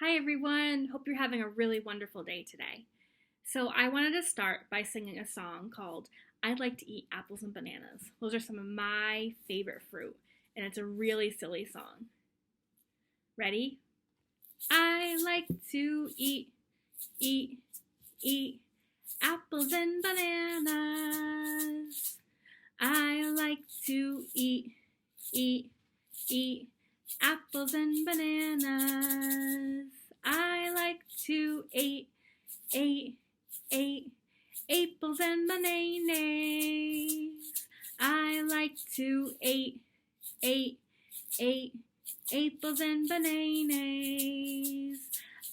Hi everyone, hope you're having a really wonderful day today. So I wanted to start by singing a song called I Like to Eat Apples and Bananas. Those are some of my favorite fruit, and it's a really silly song. Ready? I like to eat, eat apples and bananas. I like to eat, apples and bananas. I like to eight, apples and bananas. I like to eight, apples and bananas.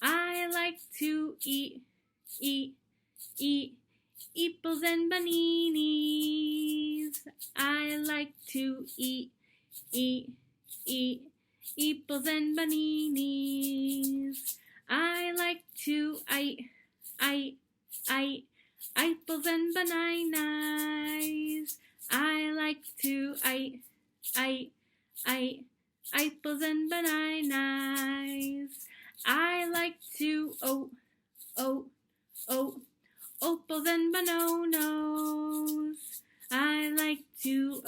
I like to eat, apples and bananas. I like to eat, apples and bananas. I like to eat, apples and bananas. I like to eat, apples and bananas. I like to opals and bananas. I like to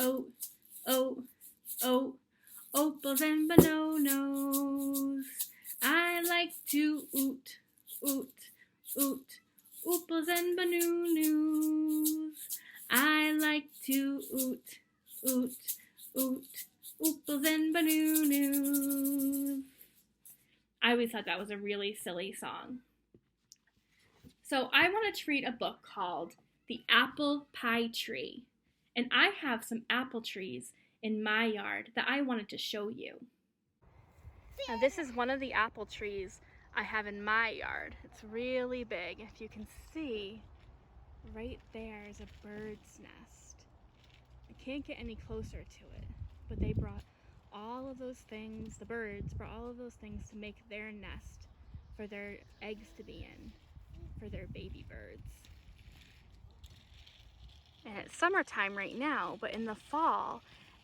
opals and bananas. I like to ooples and bananas. I like to ooples and bananas. I always thought that was a really silly song. So I wanted to read a book called The Apple Pie Tree. And I have some apple trees in my yard that I wanted to show you. Now this is one of the apple trees I have in my yard. It's really big. If you can see, right there is a bird's nest. I can't get any closer to it, but they brought all of those things, the birds brought all of those things to make their nest for their eggs to be in, for their baby birds. And it's summertime right now, but in the fall,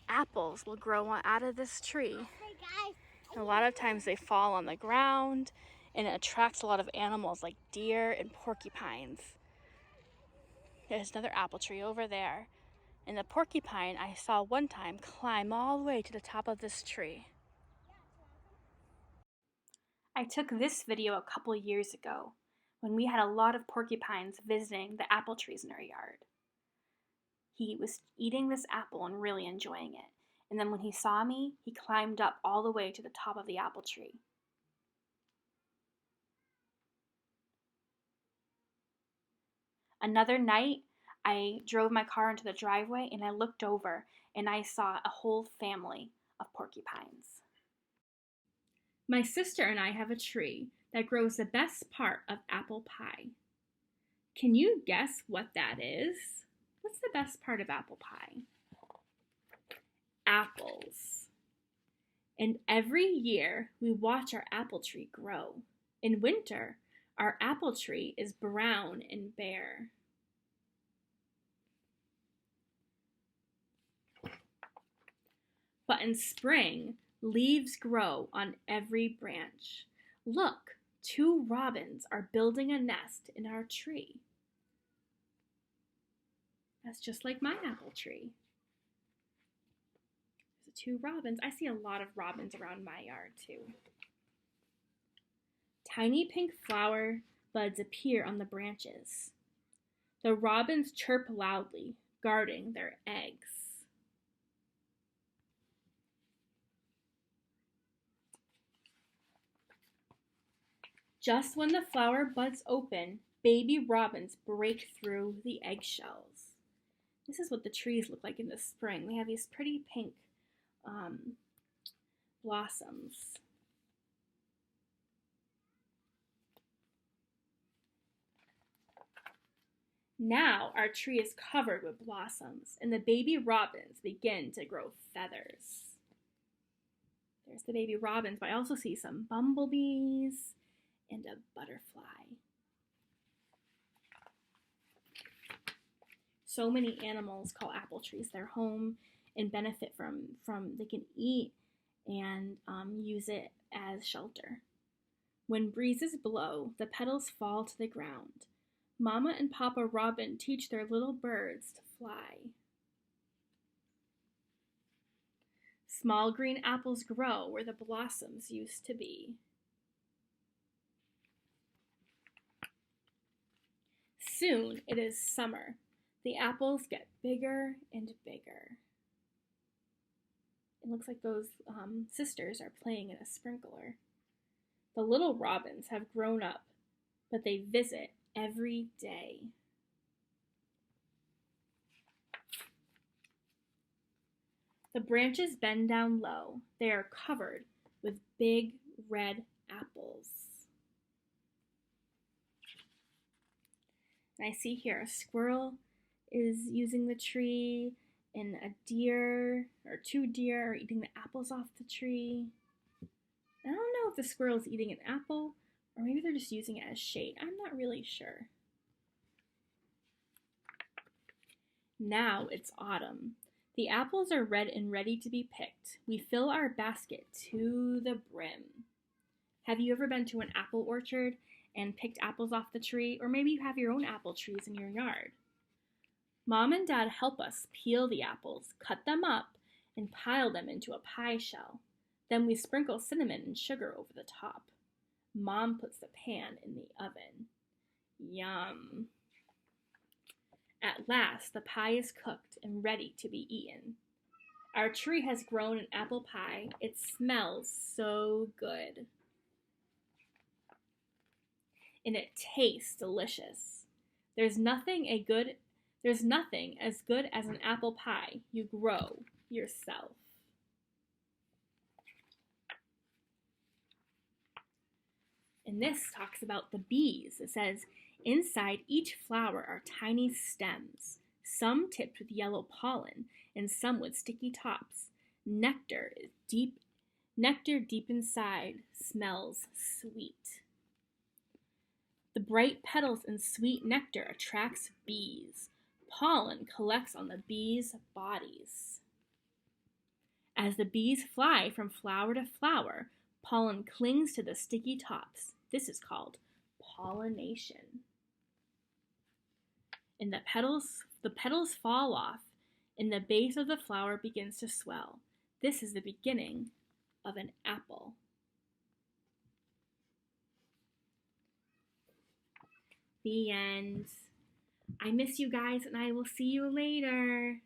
apples will grow out of this tree. And a lot of times they fall on the ground, and it attracts a lot of animals like deer and porcupines. There's another apple tree over there. And the porcupine I saw one time climb all the way to the top of this tree. I took this video a couple years ago when we had a lot of porcupines visiting the apple trees in our yard. He was eating this apple and really enjoying it. And then when he saw me, he climbed up all the way to the top of the apple tree. Another night, I drove my car into the driveway and I looked over and I saw a whole family of porcupines. My sister and I have a tree that grows the best part of apple pie. Can you guess what that is? What's the best part of apple pie? Apples. And every year we watch our apple tree grow. In winter, our apple tree is brown and bare. But in spring, leaves grow on every branch. Look, 2 robins are building a nest in our tree. That's just like my apple tree. There's 2 robins. I see a lot of robins around my yard too. Tiny pink flower buds appear on the branches. The robins chirp loudly, guarding their eggs. Just when the flower buds open, baby robins break through the eggshells. This is what the trees look like in the spring. They have these pretty pink blossoms. Now our tree is covered with blossoms, and the baby robins begin to grow feathers. There's the baby robins, but I also see some bumblebees and a butterfly. So many animals call apple trees their home and benefit from they can eat and use it as shelter. When breezes blow, the petals fall to the ground. Mama and Papa Robin teach their little birds to fly. Small green apples grow where the blossoms used to be. Soon it is summer. The apples get bigger and bigger. It looks like those sisters are playing in a sprinkler. The little robins have grown up, but they visit every day. The branches bend down low. They are covered with big red apples. And I see here a squirrel is using the tree, and a deer or two deer are eating the apples off the tree. I don't know if the squirrel's eating an apple, or maybe they're just using it as shade. I'm not really sure. Now it's autumn. The apples are red and ready to be picked. We fill our basket to the brim. Have you ever been to an apple orchard and picked apples off the tree? Or maybe you have your own apple trees in your yard. Mom and Dad help us peel the apples, cut them up, and pile them into a pie shell. Then we sprinkle cinnamon and sugar over the top. Mom puts the pan in the oven. Yum! At last, the pie is cooked and ready to be eaten. Our tree has grown an apple pie. It smells so good. And it tastes delicious. There's nothing as good as an apple pie you grow yourself. And this talks about the bees. It says, inside each flower are tiny stems, some tipped with yellow pollen and some with sticky tops. Nectar deep inside smells sweet. The bright petals and sweet nectar attracts bees. Pollen collects on the bees' bodies. As the bees fly from flower to flower, pollen clings to the sticky tops. This is called pollination. And the petals fall off, and the base of the flower begins to swell. This is the beginning of an apple. The end. I miss you guys, and I will see you later.